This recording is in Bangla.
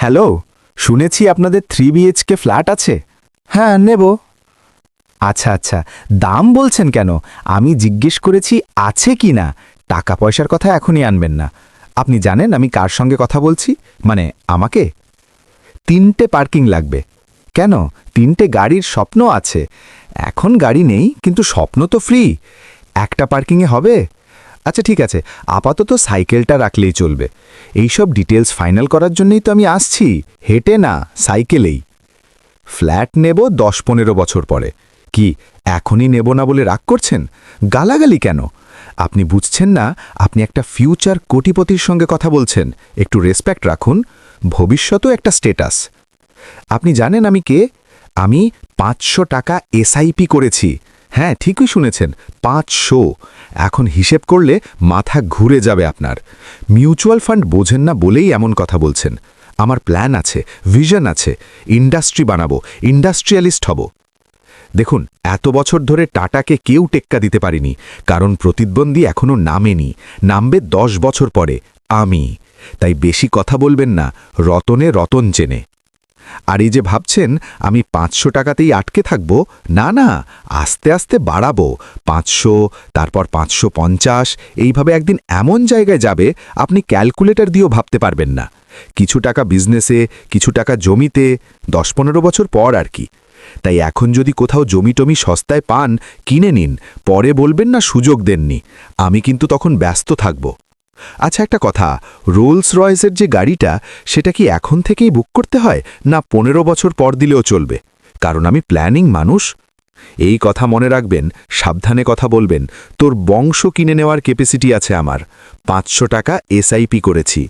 হ্যালো, শুনেছি আপনাদের 3 BHK ফ্ল্যাট আছে। হ্যাঁ, নেব। আচ্ছা আচ্ছা, দাম বলছেন কেন? আমি জিজ্ঞেস করেছি আছে কি না। টাকা পয়সার কথা এখনই আনবেন না। আপনি জানেন আমি কার সঙ্গে কথা বলছি? মানে আমাকে 3টে পার্কিং লাগবে। কেন? 3টে গাড়ির স্বপ্ন আছে। এখন গাড়ি নেই, কিন্তু স্বপ্ন তো ফ্রি। একটা পার্কিংয়ে হবে? আচ্ছা ঠিক আছে, আপাতত সাইকেলটা রাখলেই চলবে। এইসব ডিটেলস ফাইনাল করার জন্যই তো আমি আসছি, হেঁটে না, সাইকেলেই। ফ্ল্যাট নেব 10-15 বছর পরে। কি এখনই নেব না বলে রাগ করছেন? গালাগালি কেন? আপনি বুঝছেন না, আপনি একটা ফিউচার কোটিপতির সঙ্গে কথা বলছেন। একটু রেসপেক্ট রাখুন। ভবিষ্যতও একটা স্টেটাস। আপনি জানেন আমি কে? আমি 500 টাকা এসআইপি করেছি। হ্যাঁ, ঠিকই শুনেছেন, 500। এখন হিসেব করলে মাথা ঘুরে যাবে আপনার। মিউচুয়াল ফান্ড বোঝেন না বলেই এমন কথা বলছেন। আমার প্ল্যান আছে, ভিশন আছে, ইন্ডাস্ট্রি বানাবো, ইন্ডাস্ট্রিয়ালিস্ট হব। দেখুন, এত বছর ধরে টাটাকে কেউ টেক্কা দিতে পারিনি, কারণ প্রতিদ্বন্দ্বী এখনো নামেনি। নামবে 10 বছর পরে, আমি। তাই বেশি কথা বলবেন না, রতনে রতন চেনে। আর এই যে ভাবছেন আমি 500 টাকাতেই আটকে থাকব, না না, আস্তে আস্তে বাড়াবো। 500, তারপর 550, এইভাবে একদিন এমন জায়গায় যাবে আপনি ক্যালকুলেটর দিয়েও ভাবতে পারবেন না। কিছু টাকা বিজনেসে, কিছু টাকা জমিতে, 10-15 বছর পর আর কি। তাই এখন যদি কোথাও জমি সস্তায় পান, কিনে নিন। পরে বলবেন না সুযোগ দেননি। আমি কিন্তু তখন ব্যস্ত থাকব। আচ্ছা একটা কথা, রোলস রয়েসের যে গাড়িটা, সেটা কি এখন থেকেই বুক করতে হয়, না 15 বছর পর দিলেও চলবে? কারণ আমি প্ল্যানিং মানুষ। এই কথা মনে রাখবেন, সাবধানে কথা বলবেন। তোর বংশ কিনে নেওয়ার ক্যাপাসিটি আছে আমার। 500 টাকা এসআইপি করেছি।